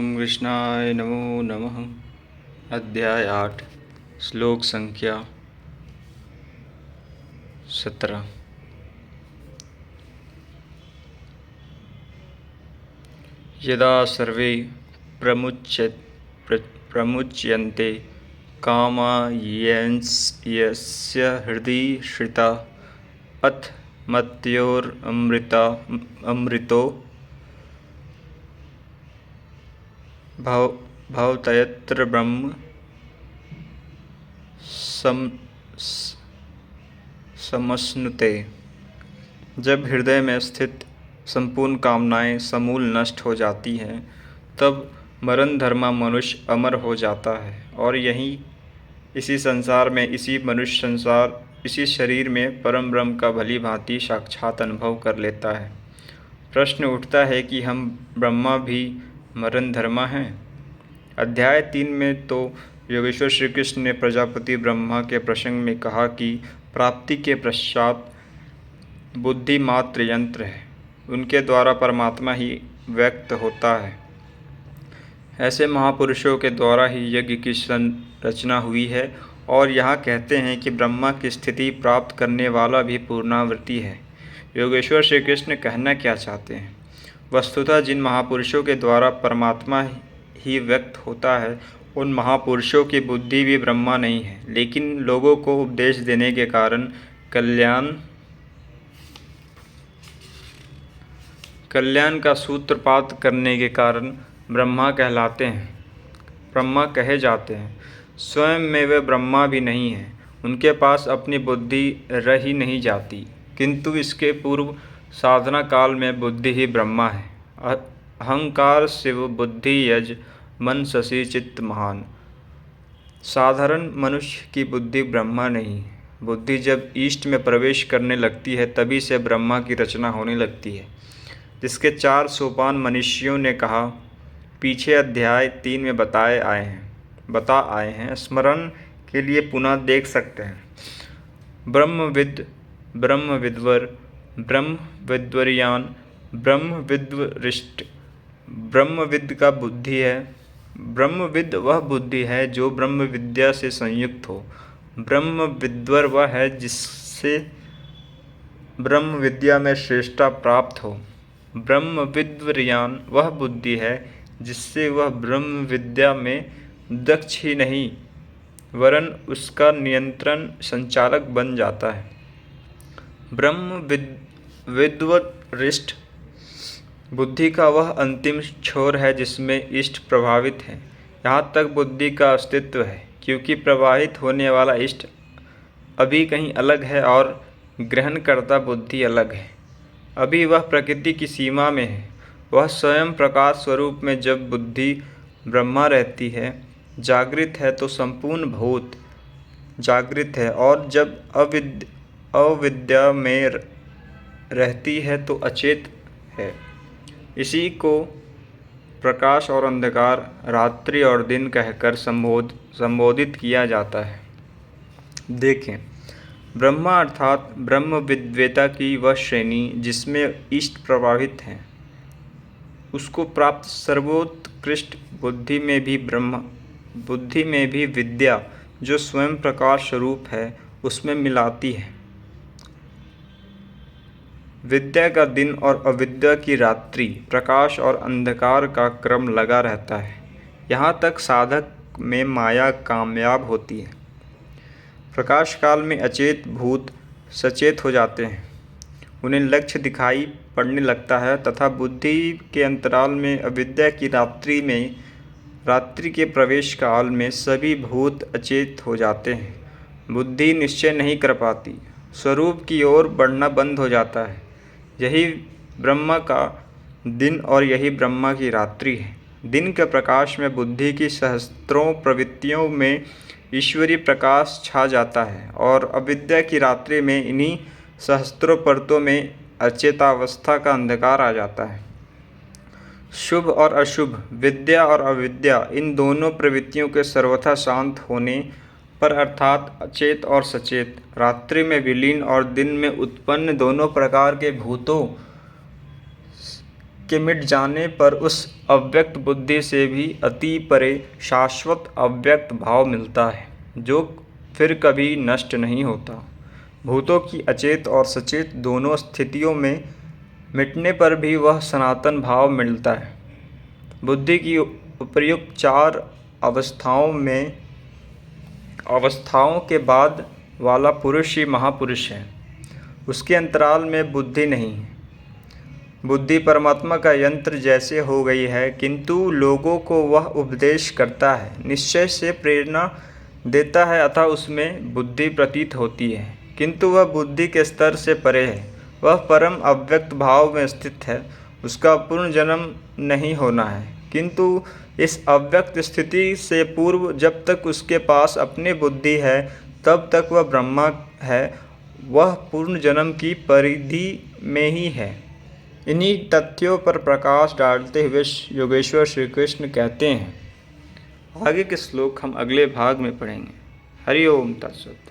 ओम कृष्णाय नमो नमः। अध्याय 8 श्लोक संख्या 17। यदा सर्वे प्रमुच्यन्ते कामा यस्य हृदि श्रिता अथ मत्योरमृतो भवत्यत्र ब्रह्म समश्नुते। जब हृदय में स्थित संपूर्ण कामनाएं समूल नष्ट हो जाती हैं, तब मरण धर्मा मनुष्य अमर हो जाता है और यहीं इसी संसार में, इसी शरीर में परम ब्रह्म का भली भांति साक्षात अनुभव कर लेता है। प्रश्न उठता है कि हम ब्रह्मा भी मरण धर्मा हैं। अध्याय 3 में तो योगेश्वर श्री कृष्ण ने प्रजापति ब्रह्मा के प्रसंग में कहा कि प्राप्ति के पश्चात बुद्धि मात्र यंत्र है, उनके द्वारा परमात्मा ही व्यक्त होता है। ऐसे महापुरुषों के द्वारा ही यज्ञ की रचना हुई है और यहाँ कहते हैं कि ब्रह्मा की स्थिति प्राप्त करने वाला भी पूर्णावृत्ति है। योगेश्वर श्री कृष्ण कहना क्या चाहते हैं? वस्तुतः जिन महापुरुषों के द्वारा परमात्मा ही व्यक्त होता है, उन महापुरुषों की बुद्धि भी ब्रह्मा नहीं है, लेकिन लोगों को उपदेश देने के कारण कल्याण का सूत्रपात करने के कारण ब्रह्मा कहे जाते हैं। स्वयं में वे ब्रह्मा भी नहीं हैं, उनके पास अपनी बुद्धि रह ही नहीं जाती, किंतु इसके पूर्व साधना काल में बुद्धि ही ब्रह्मा है। अहंकार शिव बुद्धि यज मन शशि चित्त महान। साधारण मनुष्य की बुद्धि ब्रह्मा नहीं है। बुद्धि जब ईष्ट में प्रवेश करने लगती है, तभी से ब्रह्मा की रचना होने लगती है, जिसके 4 सोपान मनीषियों ने कहा पीछे अध्याय 3 में बता आए हैं। स्मरण के लिए पुनः देख सकते हैं। ब्रह्मविद, ब्रह्मविद्वर, ब्रह्मविद्वरियान, ब्रह्मविद्वरिष्ट। ब्रह्मविद का बुद्धि है। ब्रह्मविद वह बुद्धि है जो ब्रह्म विद्या से संयुक्त हो। ब्रह्मविद्वर वह है जिससे ब्रह्म विद्या में श्रेष्ठता प्राप्त हो। ब्रह्मविद्वरियान वह बुद्धि है जिससे वह ब्रह्म विद्या में दक्ष ही नहीं, वरन उसका नियंत्रण संचालक बन जाता है। ब्रह्मविद्वरिष्ठ बुद्धि का वह अंतिम छोर है जिसमें इष्ट प्रभावित है। यहाँ तक बुद्धि का अस्तित्व है, क्योंकि प्रवाहित होने वाला इष्ट अभी कहीं अलग है और ग्रहणकर्ता बुद्धि अलग है। अभी वह प्रकृति की सीमा में है। वह स्वयं प्रकाश स्वरूप में जब बुद्धि ब्रह्मा रहती है, जागृत है, तो संपूर्ण भूत जागृत है, और जब अविद्या में रहती है तो अचेत है। इसी को प्रकाश और अंधकार, रात्रि और दिन कहकर संबोधित किया जाता है। देखें, ब्रह्मा अर्थात ब्रह्मविद्वेता की वह श्रेणी जिसमें इष्ट प्रभावित हैं, उसको प्राप्त सर्वोत्कृष्ट बुद्धि में भी विद्या जो स्वयं प्रकाश स्वरूप है, उसमें मिलाती है। विद्या का दिन और अविद्या की रात्रि, प्रकाश और अंधकार का क्रम लगा रहता है। यहाँ तक साधक में माया कामयाब होती है। प्रकाश काल में अचेत भूत सचेत हो जाते हैं, उन्हें लक्ष्य दिखाई पड़ने लगता है, तथा बुद्धि के अंतराल में अविद्या की रात्रि के प्रवेश काल में सभी भूत अचेत हो जाते हैं। बुद्धि निश्चय नहीं कर पाती, स्वरूप की ओर बढ़ना बंद हो जाता है। यही ब्रह्मा का दिन और यही ब्रह्मा की रात्रि है। दिन के प्रकाश में बुद्धि की सहस्त्रों प्रवृत्तियों में ईश्वरीय प्रकाश छा जाता है, और अविद्या की रात्रि में इन्हीं सहस्त्रों परतों में अचेतावस्था का अंधकार आ जाता है। शुभ और अशुभ, विद्या और अविद्या, इन दोनों प्रवृत्तियों के सर्वथा शांत होने पर, अर्थात अचेत और सचेत, रात्रि में विलीन और दिन में उत्पन्न दोनों प्रकार के भूतों के मिट जाने पर उस अव्यक्त बुद्धि से भी अति परे शाश्वत अव्यक्त भाव मिलता है, जो फिर कभी नष्ट नहीं होता। भूतों की अचेत और सचेत दोनों स्थितियों में मिटने पर भी वह सनातन भाव मिलता है। बुद्धि की उपर्युक्त 4 अवस्थाओं के बाद वाला पुरुष ही महापुरुष है। उसके अंतराल में बुद्धि नहीं है। बुद्धि परमात्मा का यंत्र जैसे हो गई है, किंतु लोगों को वह उपदेश करता है, निश्चय से प्रेरणा देता है, अतः उसमें बुद्धि प्रतीत होती है, किंतु वह बुद्धि के स्तर से परे है। वह परम अव्यक्त भाव में स्थित है। उसका पूर्ण जन्म नहीं होना है, किंतु इस अव्यक्त स्थिति से पूर्व जब तक उसके पास अपनी बुद्धि है, तब तक वह ब्रह्मा है। वह पूर्ण जन्म की परिधि में ही है। इन्हीं तथ्यों पर प्रकाश डालते हुए योगेश्वर श्री कृष्ण कहते हैं। आगे के श्लोक हम अगले भाग में पढ़ेंगे। हरि ओम तत्सत।